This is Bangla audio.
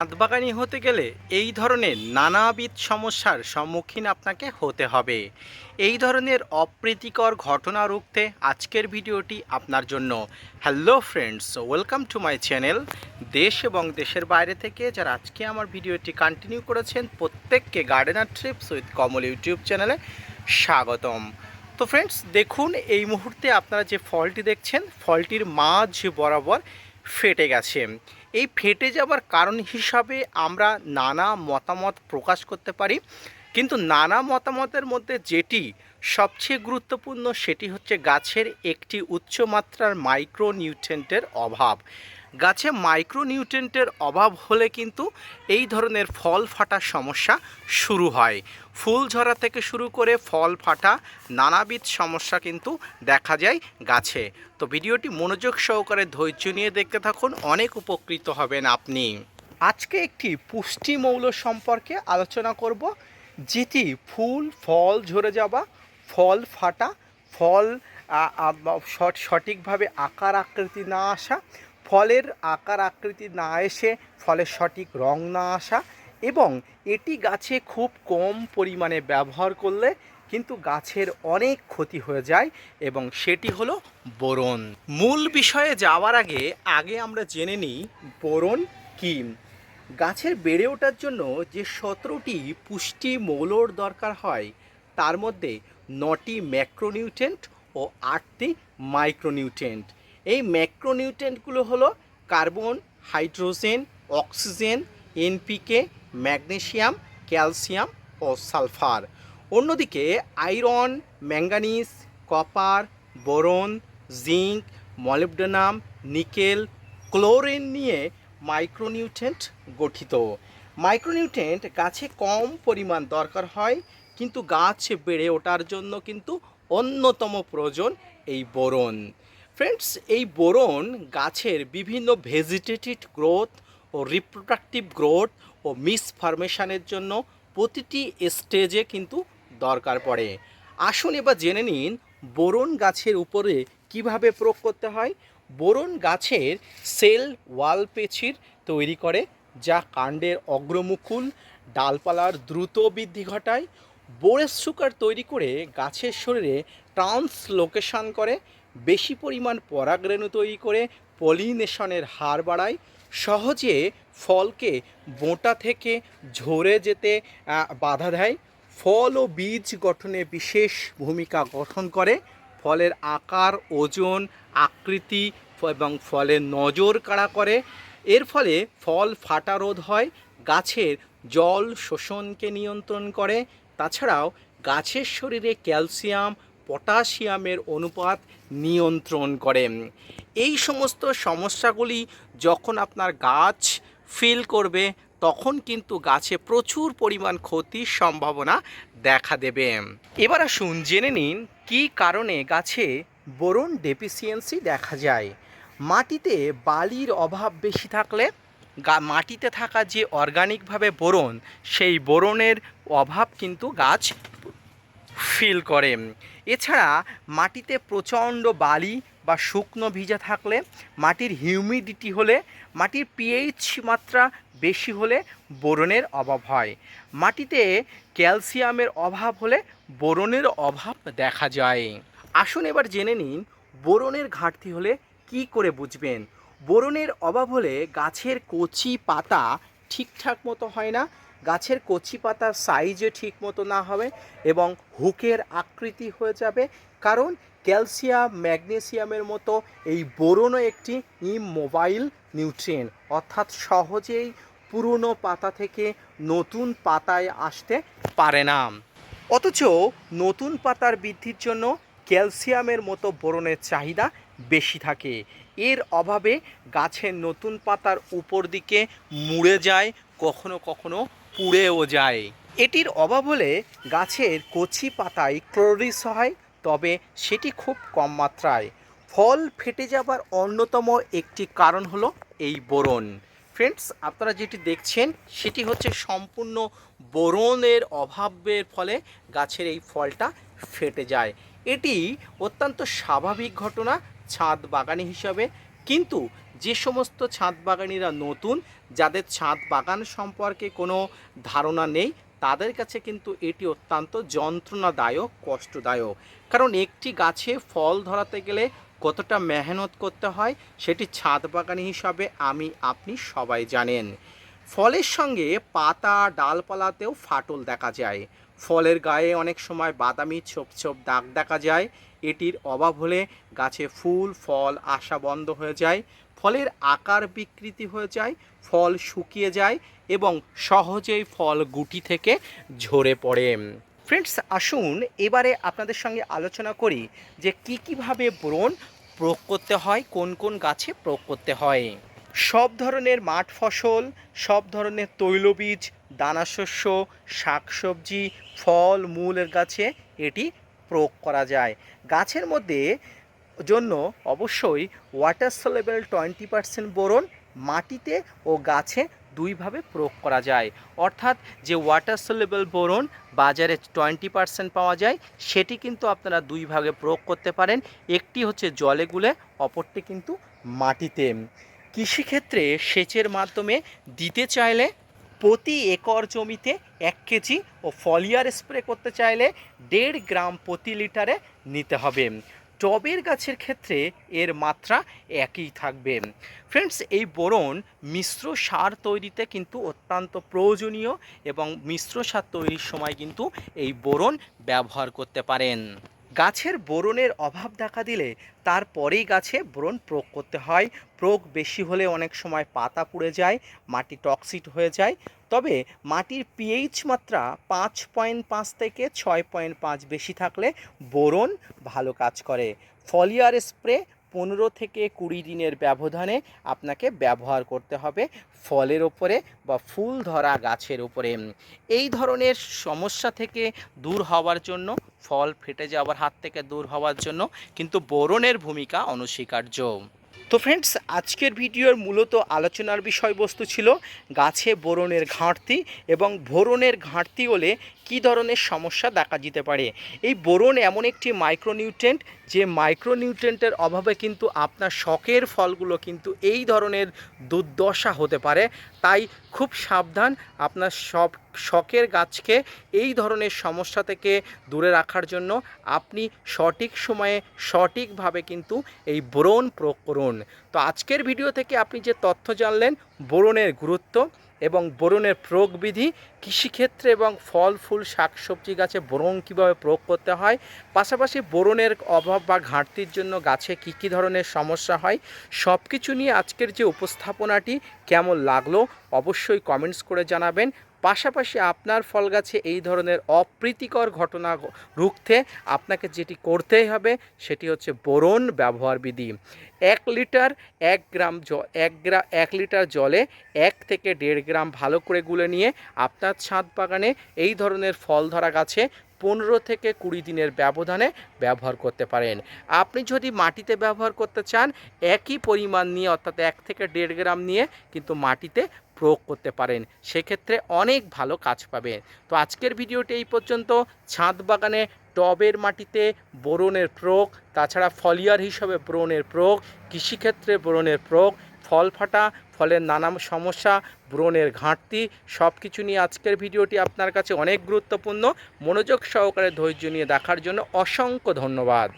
ছাদ বাগানি হতে গেলে এই ধরনের নানাবিধ সমস্যার সম্মুখীন আপনাকে হতে হবে। এই ধরনের অপ্রীতিকর ঘটনা রুখতে আজকের ভিডিওটি আপনার জন্য। Hello friends, welcome to my channel. দেশ এবং দেশের বাইরে থেকে যারা আজকে আমার ভিডিওটি কন্টিনিউ করেছেন প্রত্যেককে gardener TRIPS with Kamal YouTube চ্যানেলে স্বাগতম। তো ফ্রেন্ডস, দেখুন এই মুহূর্তে আপনারা যে ফলটি দেখছেন, ফলটির মাঝ বরাবর ফেটে গেছে। এই ফেটে যাবার কারণ হিসাবে আমরা নানা মতামত প্রকাশ করতে পারি, কিন্তু নানা মতামতের মধ্যে যেটি সবচেয়ে গুরুত্বপূর্ণ সেটি হচ্ছে গাছের একটি উচ্চমাত্রার মাইক্রোনিউট্রিয়েন্টের অভাব। গাছে মাইক্রোনিউট্রিয়েন্টের অভাব হলে কিন্তু এই ধরনের ফল ফাটার সমস্যা শুরু হয়। ফুল ঝরা থেকে শুরু করে ফল ফাটা নানাবিধ সমস্যা কিন্তু দেখা যায় গাছে। তো ভিডিওটি মনোযোগ সহকারে ধৈর্য নিয়ে দেখতে থাকুন, অনেক উপকৃত হবেন আপনি। আজকে একটি পুষ্টি মৌল সম্পর্কে আলোচনা করব, যেটি ফুল ফল ঝরে যাওয়া, ফল ফাটা, ফল সঠিকভাবে আকার আকৃতি না আসা, ফলের আকার আকৃতি না এসে ফলের সঠিক রং না আসা, এবং এটি গাছে খুব কম পরিমাণে ব্যবহার করলে কিন্তু গাছের অনেক ক্ষতি হয়ে যায়, এবং সেটি হলো বোরন। মূল বিষয়ে যাওয়ার আগে আমরা জেনে নিই বোরন কী। গাছের বেড়ে ওঠার জন্য যে 17টি পুষ্টি মৌলর দরকার হয়, তার মধ্যে 9টি ম্যাক্রোনিউট্রিয়েন্ট ও 8টি মাইক্রোনিউট্রিয়েন্ট। এই ম্যাক্রোনিউট্রিয়েন্টগুলো হলো carbon, hydrogen, oxygen, NPK, magnesium, calcium ও সালফার। অন্যদিকে iron, manganese, copper, boron, zinc, molybdenum, nickel, chlorine নিয়ে মাইক্রোনিউট্রিয়েন্ট গঠিত। মাইক্রোনিউট্রিয়েন্ট গাছে কম পরিমাণ দরকার হয়, কিন্তু গাছ বেড়ে ওঠার জন্য কিন্তু অন্যতম প্রয়োজন এই বোরন। ফ্রেন্ডস, এই বোরন গাছের বিভিন্ন ভেজিটেটিভ গ্রোথ ও রিপ্রোডাক্টিভ গ্রোথ ও মিস ফরমেশনের জন্য প্রতিটি স্টেজে কিন্তু দরকার পড়ে। আসুন এবার জেনে নিন বোরন গাছের উপরে কিভাবে প্রয়োগ করতে হয়। বোরন গাছের সেল ওয়াল পেছির তৈরি করে, যা কাণ্ডের অগ্রমুকুল ডালপালার দ্রুত বৃদ্ধি ঘটায়। বোরেস সুগার তৈরি করে গাছের শরীরে ট্রান্সলোকেশন করে, বেশি পরিমাণ পরাগরেণু তৈরি করে পলিনেশনের হার বাড়ায়, সহজে ফলকে বোঁটা থেকে ঝরে যেতে বাধা দেয়, ফল ও বীজ গঠনে বিশেষ ভূমিকা গঠন করে, ফলের আকার, ওজন, আকৃতি এবং ফলের নজর কাড়া করে। এর ফলে ফল ফাটা রোধ হয়, গাছের জল শোষণকে নিয়ন্ত্রণ করে। তাছাড়াও গাছের শরীরে ক্যালসিয়াম, পটাশিয়ামের অনুপাত নিয়ন্ত্রণ করে। এই সমস্ত সমস্যাগুলি যখন আপনার গাছ ফিল করবে, তখন কিন্তু গাছে প্রচুর পরিমাণ ক্ষতির সম্ভাবনা দেখা দেবে। এবার আসুন জেনে নিন কী কারণে গাছে বোরন ডেফিসিয়েন্সি দেখা যায়। মাটিতে বালির অভাব বেশি থাকলে মাটিতে থাকা যে অর্গানিকভাবে বোরন, সেই বোরনের অভাব কিন্তু গাছ ফিল করে। এছাড়া মাটিতে প্রচণ্ড বালি বা শুকনো ভিজা থাকলে, মাটির হিউমিডিটি হলে, মাটির পিএইচ মাত্রা বেশি হলে বোরনের অভাব হয়। মাটিতে ক্যালসিয়ামের অভাব হলে বোরনের অভাব দেখা যায়। আসুন এবার জেনে নিন বোরনের ঘাটতি হলে কি করে বুঝবেন। বোরনের অভাব হলে গাছের কচি পাতা ঠিকঠাক মতো হয় না, গাছের কচি পাতার সাইজে ঠিক মতো না হবে এবং হুকের আকৃতি হয়ে যাবে, কারণ ক্যালসিয়াম ম্যাগনেসিয়ামের মতো এই বোরনও একটি ইমোবাইল নিউট্রিয়েন্ট, অর্থাৎ সহজেই পুরনো পাতা থেকে নতুন পাতায় আসতে পারে না। অথচ নতুন পাতার বৃদ্ধির জন্য ক্যালসিয়ামের মতো বোরনের চাহিদা বেশি থাকে। এর অভাবে গাছের নতুন পাতার উপর দিকে মুড়ে যায়, কখনো কখনো পুড়েও যায়। এটির অভাব হলে গাছের কচি পাতায় ক্লোরিস হয়, তবে সেটি খুব কম মাত্রায়। ফল ফেটে যাবার অন্যতম একটি কারণ হলো এই বোরন। ফ্রেন্ডস, আপনারা যেটি দেখছেন সেটি হচ্ছে সম্পূর্ণ বোরনের অভাবের ফলে গাছের এই ফলটা ফেটে যায়। এটি অত্যন্ত স্বাভাবিক ঘটনা ছাদ বাগানি হিসাবে, কিন্তু যে সমস্ত ছাদ বাগানিরা নতুন, যাদের ছাদ বাগান সম্পর্কে কোনো ধারণা নেই, তাদের কাছে কিন্তু এটি অত্যন্ত যন্ত্রণাদায়ক, কষ্টদায়ক। কারণ একটি গাছে ফল ধরাতে গেলে কতটা মেহনত করতে হয় সেটি ছাদ বাগানি হিসাবে আপনি সবাই জানেন। ফলের সঙ্গে পাতা ডালপালাতেও ফাটল দেখা যায়, ফলের গায়ে অনেক সময় বাদামি ছোপ ছোপ দাগ দেখা যায়। এটির অভাব হলে গাছে ফুল ফল আসা বন্ধ হয়ে যায়, ফলের আকার বিকৃতি হয়ে যায়, ফল শুকিয়ে যায় এবং সহজেই ফল গুটি থেকে ঝরে পড়ে। ফ্রেন্ডস, আসুন এবারে আপনাদের সঙ্গে আলোচনা করি যে কীভাবে বোরন প্রয়োগ করতে হয়, কোন কোন গাছে প্রয়োগ করতে হয়। সব ধরনের মাঠ ফসল, সব ধরনের তৈলবীজ, দানাশস্য, শাকসবজি, ফল মূলের গাছে এটি প্রয়োগ করা যায়। গাছের মধ্যে জন্য অবশ্যই ওয়াটার সলেবল 20% বোরন মাটিতে ও গাছে দুইভাবে প্রয়োগ করা যায়। অর্থাৎ যে ওয়াটার সলেবল বোরন বাজারে 20% পাওয়া যায়, সেটি কিন্তু আপনারা দুই ভাগে প্রয়োগ করতে পারেন। একটি হচ্ছে জলে গুলে, অপরটি কিন্তু মাটিতে। কৃষিক্ষেত্রে সেচের মাধ্যমে দিতে চাইলে প্রতি একর জমিতে 1 কেজি ও ফলিয়ার স্প্রে করতে চাইলে 1.5 গ্রাম প্রতি লিটারে নিতে হবে। টবের গাছের ক্ষেত্রে এর মাত্রা একই থাকবে। ফ্রেন্ডস, এই বোরন মিশ্র সার তৈরিতে কিন্তু অত্যন্ত প্রয়োজনীয় এবং মিশ্র সার তৈরির সময় কিন্তু এই বোরন ব্যবহার করতে পারেন। গাছের বোরনের অভাব দেখা দিলে তারপরেই গাছে বোরন প্রয়োগ করতে হয়। প্রয়োগ বেশি হলে অনেক সময় পাতা পুড়ে যায়, মাটি টক্সিক হয়ে যায়। তবে মাটির পিএইচ মাত্রা 5.5 থেকে 6.5 বেশি থাকলে বোরন ভালো কাজ করে। ফলিয়ার স্প্রে 15 থেকে 20 দিনের ব্যবধানে আপনাকে ব্যবহার করতে হবে ফলের ওপরে বা ফুল ধরা গাছের উপরে। এই ধরনের সমস্যা থেকে দূর হওয়ার জন্য, ফল ফেটে যাওয়ার হাত থেকে দূর হওয়ার জন্য কিন্তু বোরনের ভূমিকা অনস্বীকার্য। তো ফ্রেন্ডস, আজকের ভিডিওর মূলত আলোচনার বিষয়বস্তু ছিল গাছে বোরনের ঘাটতি এবং বোরনের ঘাটতি হলে কী ধরনের সমস্যা দেখা দিতে পারে। এই বোরন এমন একটি মাইক্রোনিউট্রেন্ট, যে মাইক্রোনিউট্রেন্টের অভাবে কিন্তু আপনার শখের ফলগুলো কিন্তু এই ধরনের দুর্দশা হতে পারে। তাই খুব সাবধান, আপনার সব শখের গাছকে এই ধরনের সমস্যা থেকে দূরে রাখার জন্য আপনি সঠিক সময়ে সঠিকভাবে কিন্তু এই বোরন প্রয়োগ করুন। তো আজকের ভিডিও থেকে আপনি যে তথ্য জানলেন বোরনের গুরুত্ব এবং বোরনের প্রয়োগ বিধি, কৃষিক্ষেত্রে এবং ফল ফুল শাকসবজি গাছে বোরন কীভাবে প্রয়োগ করতে হয়, পাশাপাশি বোরনের অভাব বা ঘাটতির জন্য গাছে কী কী ধরনের সমস্যা হয়, সব কিছু নিয়ে আজকের যে উপস্থাপনাটি কেমন লাগলো অবশ্যই কমেন্টস করে জানাবেন। পাশাপাশি আপনার ফল গাছে এই ধরনের অপ্রীতিকর ঘটনা রুখতে আপনাকে যেটি করতেই হবে সেটি হচ্ছে বোরন ব্যবহার বিধি। 1 লিটার জলে 1 থেকে 1.5 গ্রাম ভালো করে গুলে নিয়ে আপনার ছাদ বাগানে এই ধরনের ফল ধরা গাছে 15 থেকে 20 দিনের ব্যবধানে ব্যবহার করতে পারেন। আপনি যদি মাটিতে ব্যবহার করতে চান, একই পরিমাণ নিয়ে অর্থাৎ 1 থেকে 1.5 গ্রাম নিয়ে কিন্তু মাটিতে প্রয়োগ করতে পারেন, সেক্ষেত্রে অনেক ভালো কাজ পাবেন। তো আজকের ভিডিওটি এই পর্যন্ত। ছাদ বাগানে টবের মাটিতে বোরনের প্রয়োগ, তাছাড়া ফলিয়ার হিসাবে বোরনের প্রয়োগ, কৃষিক্ষেত্রে বোরনের প্রয়োগ, ফল ফাটা, ফলের নানা সমস্যা, বোরনের ঘাটতি, সব কিছু নিয়ে আজকের ভিডিওটি আপনার কাছে অনেক গুরুত্বপূর্ণ। মনোযোগ সহকারে ধৈর্য নিয়ে দেখার জন্য অসংখ্য ধন্যবাদ।